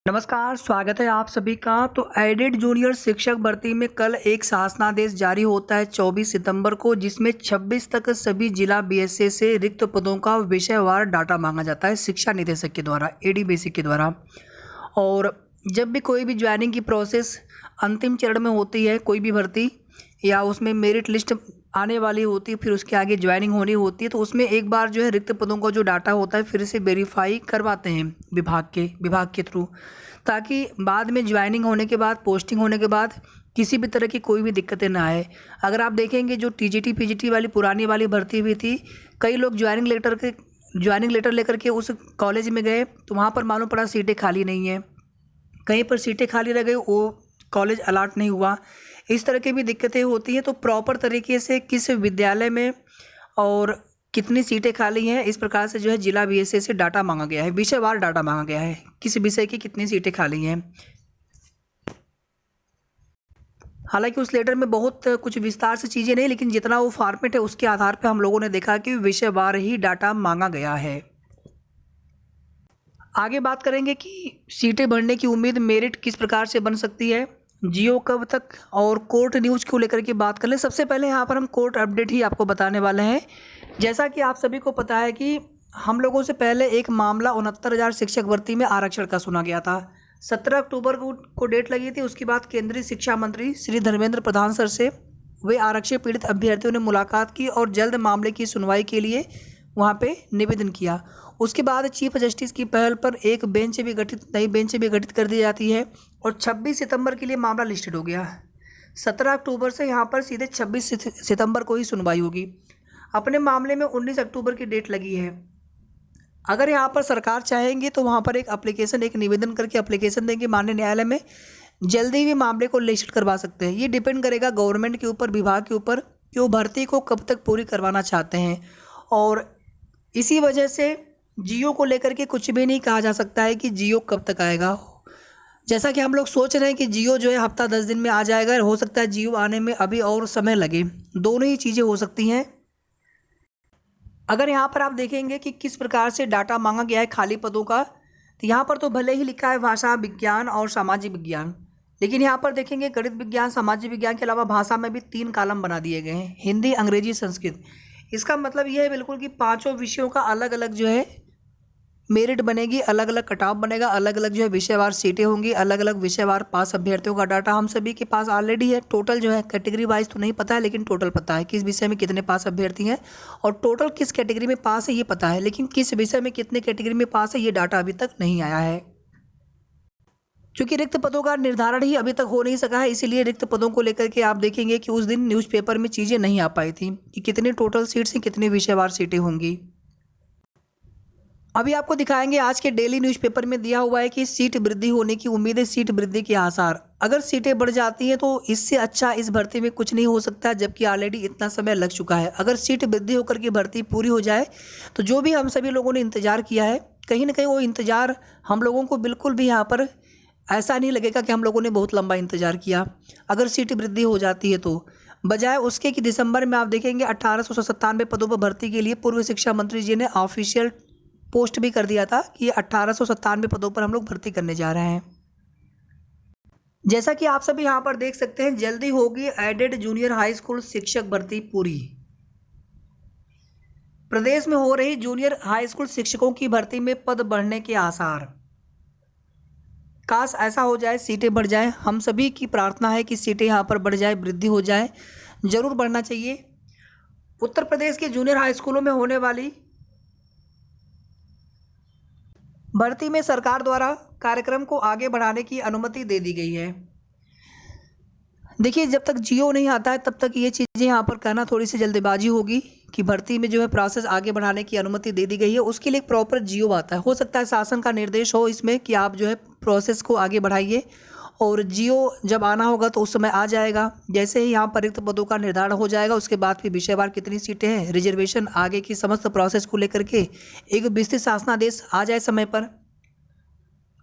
नमस्कार, स्वागत है आप सभी का। तो एडेड जूनियर शिक्षक भर्ती में कल एक शासनादेश जारी होता है 24 सितंबर को, जिसमें 26 तक सभी जिला बीएसए से रिक्त पदों का विषयवार डाटा मांगा जाता है शिक्षा निदेशक के द्वारा, एडीबीसी के द्वारा। और जब भी कोई भी ज्वाइनिंग की प्रोसेस अंतिम चरण में होती है, कोई भी भर्ती या उसमें मेरिट लिस्ट आने वाली होती है, फिर उसके आगे ज्वाइनिंग होनी होती है, तो उसमें एक बार जो है रिक्त पदों का जो डाटा होता है फिर से वेरीफाई करवाते हैं विभाग के थ्रू, ताकि बाद में ज्वाइनिंग होने के बाद, पोस्टिंग होने के बाद किसी भी तरह की कोई भी दिक्कतें ना आए। अगर आप देखेंगे जो टीजीटी पीजीटी वाली पुरानी वाली भर्ती हुई थी, कई लोग ज्वाइनिंग लेटर लेकर के उस कॉलेज में गए तो वहाँ पर मालूम पड़ा सीटें खाली नहीं है, कहीं पर सीटें खाली रह गई, वो कॉलेज अलाट नहीं हुआ। इस तरह की भी दिक्कतें होती हैं। तो प्रॉपर तरीके से किस विद्यालय में और कितनी सीटें खाली हैं, इस प्रकार से जो है जिला बीएसए से डाटा मांगा गया है, विषयवार डाटा मांगा गया है, किस विषय की कितनी सीटें खाली हैं। हालांकि उस लेटर में बहुत कुछ विस्तार से चीज़ें नहीं, लेकिन जितना वो फॉर्मेट है उसके आधार पर हम लोगों ने देखा कि विषयवार ही डाटा मांगा गया है। आगे बात करेंगे कि सीटें भरने की उम्मीद मेरिट किस प्रकार से बन सकती है, जियो कब तक, और कोर्ट न्यूज़ को लेकर के बात कर लें। सबसे पहले यहाँ पर हम कोर्ट अपडेट ही आपको बताने वाले हैं। जैसा कि आप सभी को पता है कि हम लोगों से पहले एक मामला 69,000 शिक्षक भर्ती में आरक्षण का सुना गया था। 17 अक्टूबर को डेट लगी थी। उसके बाद केंद्रीय शिक्षा मंत्री श्री धर्मेंद्र प्रधान सर से वे आरक्षण पीड़ित अभ्यर्थियों ने मुलाकात की और जल्द मामले की सुनवाई के लिए वहाँ पे निवेदन किया। उसके बाद चीफ जस्टिस की पहल पर एक नई बेंच भी गठित कर दी जाती है और 26 सितंबर के लिए मामला लिस्टेड हो गया। 17 अक्टूबर से यहाँ पर सीधे 26 सितंबर को ही सुनवाई होगी। अपने मामले में 19 अक्टूबर की डेट लगी है। अगर यहाँ पर सरकार चाहेंगे तो वहाँ पर एक निवेदन करके एप्लीकेशन देंगे माननीय न्यायालय में, जल्दी भी मामले को लिस्ट करवा सकते हैं। ये डिपेंड करेगा गवर्नमेंट के ऊपर, विभाग के ऊपर, कि वो भर्ती को कब तक पूरी करवाना चाहते हैं। और इसी वजह से जियो को लेकर के कुछ भी नहीं कहा जा सकता है कि जियो कब तक आएगा। जैसा कि हम लोग सोच रहे हैं कि जियो जो है हफ्ता 10 दिन में आ जाएगा, हो सकता है जियो आने में अभी और समय लगे। दोनों ही चीज़ें हो सकती हैं। अगर यहाँ पर आप देखेंगे कि किस प्रकार से डाटा मांगा गया है खाली पदों का, तो यहाँ पर तो भले ही लिखा है भाषा विज्ञान और सामाजिक विज्ञान, लेकिन यहाँ पर देखेंगे गणित विज्ञान, सामाजिक विज्ञान के अलावा भाषा में भी 3 कॉलम बना दिए गए हैं, हिंदी, अंग्रेजी, संस्कृत। इसका मतलब यह है बिल्कुल कि पाँचों विषयों का अलग अलग जो है मेरिट बनेगी, अलग अलग कट ऑफ बनेगा, अलग अलग जो है विषयवार सीटें होंगी, अलग अलग विषयवार पास अभ्यर्थियों का डाटा हम सभी के पास ऑलरेडी है। टोटल जो है कैटेगरी वाइज तो नहीं पता है, लेकिन टोटल पता है किस विषय में कितने पास अभ्यर्थी हैं और टोटल किस कैटेगरी में पास है ये पता है, लेकिन किस विषय में कितने कैटेगरी में पास है ये डाटा अभी तक नहीं आया है। चूँकि रिक्त पदों का निर्धारण ही अभी तक हो नहीं सका है, इसीलिए रिक्त पदों को लेकर के आप देखेंगे कि उस दिन न्यूज़पेपर में चीज़ें नहीं आ पाई थी कि कितनी टोटल सीट्स हैं, कितनी विषयवार सीटें होंगी। अभी आपको दिखाएंगे आज के डेली न्यूज़पेपर में दिया हुआ है कि सीट वृद्धि होने की उम्मीद है, सीट वृद्धि के आसार। अगर सीटें बढ़ जाती हैं तो इससे अच्छा इस भर्ती में कुछ नहीं हो सकता, जबकि ऑलरेडी इतना समय लग चुका है। अगर सीट वृद्धि होकर के भर्ती पूरी हो जाए तो जो भी हम सभी लोगों ने इंतज़ार किया है, कहीं ना कहीं वो इंतज़ार हम लोगों को बिल्कुल भी यहाँ पर ऐसा नहीं लगेगा कि हम लोगों ने बहुत लंबा इंतज़ार किया। अगर सीट वृद्धि हो जाती है तो बजाय उसके कि दिसंबर में आप देखेंगे 1897 पदों पर भर्ती के लिए पूर्व शिक्षा मंत्री जी ने ऑफिशियल पोस्ट भी कर दिया था कि 1897 पदों पर हम लोग भर्ती करने जा रहे हैं। जैसा कि आप सभी यहाँ पर देख सकते हैं, जल्दी होगी एडेड जूनियर हाई स्कूल शिक्षक भर्ती पूरी। प्रदेश में हो रही जूनियर हाई स्कूल शिक्षकों की भर्ती में पद बढ़ने के आसार। काश ऐसा हो जाए, सीटें बढ़ जाए। हम सभी की प्रार्थना है कि सीटें यहाँ पर बढ़ जाए, वृद्धि हो जाए, जरूर बढ़ना चाहिए। उत्तर प्रदेश के जूनियर हाई स्कूलों में होने वाली भर्ती में सरकार द्वारा कार्यक्रम को आगे बढ़ाने की अनुमति दे दी गई है। देखिए, जब तक जियो नहीं आता है तब तक ये चीज़ें यहाँ पर कहना थोड़ी सी जल्दबाजी होगी कि भर्ती में जो है प्रोसेस आगे बढ़ाने की अनुमति दे दी गई है। उसके लिए एक प्रॉपर जियो आता है। हो सकता है शासन का निर्देश हो इसमें कि आप जो है प्रोसेस को आगे बढ़ाइए, और जियो जब आना होगा तो उस समय आ जाएगा। जैसे ही यहाँ पर रिक्त पदों का निर्धारण हो जाएगा, उसके बाद फिर विषयवार कितनी सीटें हैं, रिजर्वेशन, आगे की समस्त प्रोसेस को लेकर के एक विस्तृत शासनादेश आ जाए समय पर।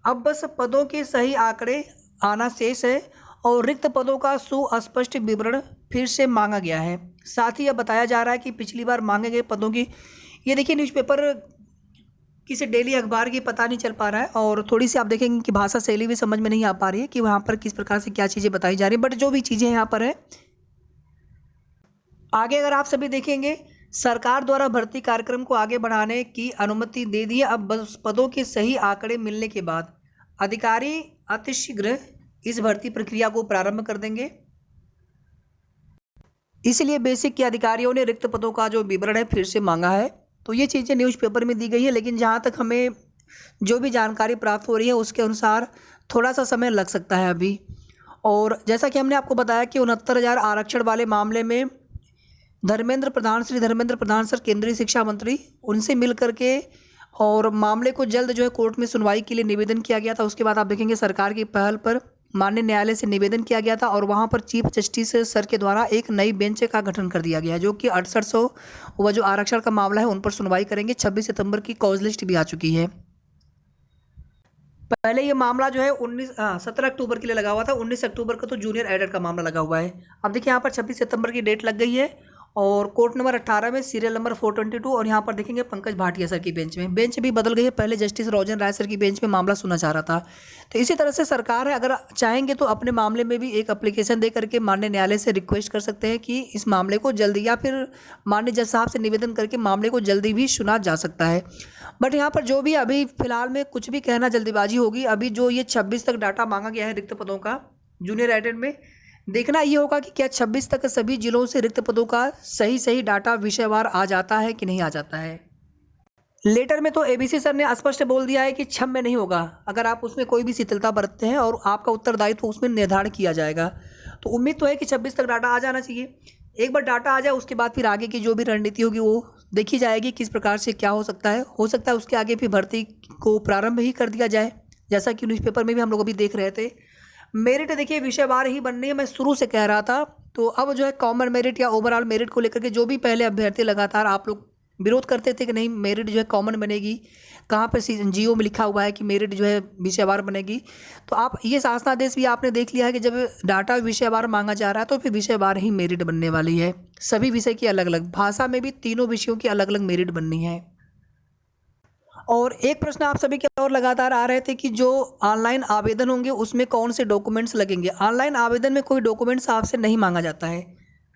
अब बस पदों के सही आंकड़े आना शेष है और रिक्त पदों का सुस्पष्ट विवरण फिर से मांगा गया है। साथ ही यह बताया जा रहा है कि पिछली बार मांगे गए पदों की, ये देखिए न्यूज़पेपर किसी डेली अखबार की पता नहीं चल पा रहा है, और थोड़ी सी आप देखेंगे कि भाषा शैली भी समझ में नहीं आ पा रही है कि वहाँ पर किस प्रकार से क्या चीज़ें बताई जा रही है। बट जो भी चीज़ें यहाँ पर है, आगे अगर आप सभी देखेंगे, सरकार द्वारा भर्ती कार्यक्रम को आगे बढ़ाने की अनुमति दे दी है। अब बस पदों के सही आंकड़े मिलने के बाद अधिकारी अतिशीघ्र इस भर्ती प्रक्रिया को प्रारंभ कर देंगे। इसलिए बेसिक के अधिकारियों ने रिक्त पदों का जो विवरण है फिर से मांगा है। तो ये चीज़ें न्यूज़पेपर में दी गई है, लेकिन जहाँ तक हमें जो भी जानकारी प्राप्त हो रही है उसके अनुसार थोड़ा सा समय लग सकता है अभी। और जैसा कि हमने आपको बताया कि 69,000 आरक्षण वाले मामले में श्री धर्मेंद्र प्रधान सर, केंद्रीय शिक्षा मंत्री, उनसे मिल करके और मामले को जल्द जो है कोर्ट में सुनवाई के लिए निवेदन किया गया था। उसके बाद आप देखेंगे सरकार की पहल पर माननीय न्यायालय से निवेदन किया गया था और वहां पर चीफ जस्टिस सर के द्वारा एक नई बेंच का गठन कर दिया गया है, जो कि 6800 वह जो आरक्षण का मामला है उन पर सुनवाई करेंगे। 26 सितंबर की कॉज लिस्ट भी आ चुकी है। पहले ये मामला जो है 17 अक्टूबर के लिए लगा हुआ था। 19 अक्टूबर को तो जूनियर एडेड का मामला लगा हुआ है। अब देखिए यहाँ पर 26 सितंबर की डेट लग गई है और कोर्ट नंबर 18 में सीरियल नंबर 422, और यहाँ पर देखेंगे पंकज भाटिया सर की बेंच में। बेंच भी बदल गई है, पहले जस्टिस रंजन राय सर की बेंच में मामला सुना जा रहा था। तो इसी तरह से सरकार है, अगर चाहेंगे तो अपने मामले में भी एक एप्लीकेशन दे करके माननीय न्यायालय से रिक्वेस्ट कर सकते हैं कि इस मामले को जल्दी, या फिर माननीय जज साहब से निवेदन करके मामले को जल्दी भी सुना जा सकता है। बट यहाँ पर जो भी अभी फिलहाल में कुछ भी कहना जल्दीबाजी होगी। अभी जो ये 26 तक डाटा मांगा गया है रिक्त पदों का जूनियर एडेड में, देखना ये होगा कि क्या 26 तक सभी जिलों से रिक्त पदों का सही डाटा विषयवार आ जाता है कि नहीं आ जाता है। लेटर में तो एबीसी सर ने स्पष्ट बोल दिया है कि 6 में नहीं होगा, अगर आप उसमें कोई भी शिथिलता बरतते हैं और आपका उत्तरदायित्व तो उसमें निर्धारण किया जाएगा। तो उम्मीद तो है कि 26 तक डाटा आ जाना चाहिए। एक बार डाटा आ जाए उसके बाद फिर आगे की जो भी रणनीति होगी वो देखी जाएगी, किस प्रकार से क्या हो सकता है उसके आगे फिर भर्ती को प्रारंभ ही कर दिया जाए, जैसा कि न्यूज़पेपर में भी हम लोग अभी देख रहे थे। मेरिट देखिए विषयवार ही बननी है, मैं शुरू से कह रहा था। तो अब जो है कॉमन मेरिट या ओवरऑल मेरिट को लेकर के जो भी पहले अभ्यर्थी लगातार आप लोग विरोध करते थे कि नहीं मेरिट जो है कॉमन बनेगी, कहाँ पे जीओ में लिखा हुआ है कि मेरिट जो है विषयवार बनेगी। तो आप ये शासनादेश भी आपने देख लिया है कि जब डाटा विषयवार मांगा जा रहा है तो फिर विषयवार ही मेरिट बनने वाली है। सभी विषय की अलग अलग, भाषा में भी तीनों विषयों की अलग अलग मेरिट बननी है। और एक प्रश्न आप सभी के और लगातार आ रहे थे कि जो ऑनलाइन आवेदन होंगे उसमें कौन से डॉक्यूमेंट्स लगेंगे। ऑनलाइन आवेदन में कोई डॉक्यूमेंट्स आपसे नहीं मांगा जाता है।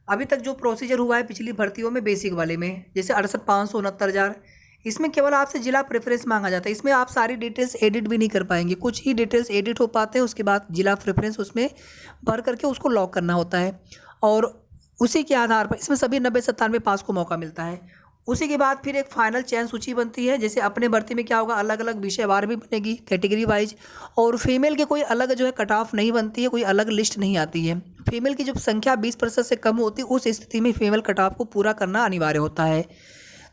अभी तक जो प्रोसीजर हुआ है पिछली भर्तियों में बेसिक वाले में, जैसे 68,500, 69,000, इसमें केवल आपसे जिला प्रेफरेंस मांगा जाता है। इसमें आप सारी डिटेल्स एडिट भी नहीं कर पाएंगे, कुछ ही डिटेल्स एडिट हो पाते हैं, उसके बाद जिला प्रेफरेंस उसमें भर करके उसको लॉक करना होता है और उसी के आधार पर इसमें सभी 90-97 पास को मौका मिलता है। उसी के बाद फिर एक फाइनल चयन सूची बनती है। जैसे अपने भर्ती में क्या होगा, अलग अलग विषयवार भी बनेगी कैटेगरी वाइज, और फीमेल के कोई अलग जो है कट ऑफ नहीं बनती है, कोई अलग लिस्ट नहीं आती है। फीमेल की जब संख्या 20% से कम होती है उस स्थिति में फीमेल कट ऑफ को पूरा करना अनिवार्य होता है।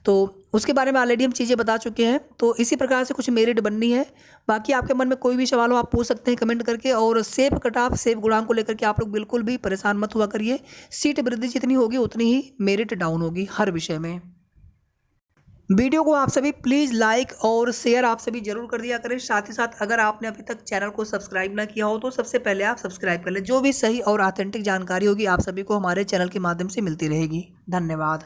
तो उसके बारे में ऑलरेडी हम चीज़ें बता चुके हैं। तो इसी प्रकार से कुछ मेरिट बननी है। बाकी आपके मन में कोई भी सवाल हो आप पूछ सकते हैं कमेंट करके, और सेफ कट ऑफ सेफ गुणांक को लेकर के आप लोग बिल्कुल भी परेशान मत हुआ करिए। सीट वृद्धि जितनी होगी उतनी ही मेरिट डाउन होगी हर विषय में। वीडियो को आप सभी प्लीज़ लाइक और शेयर आप सभी जरूर कर दिया करें। साथ ही साथ अगर आपने अभी तक चैनल को सब्सक्राइब ना किया हो तो सबसे पहले आप सब्सक्राइब कर लें। जो भी सही और ऑथेंटिक जानकारी होगी आप सभी को हमारे चैनल के माध्यम से मिलती रहेगी। धन्यवाद।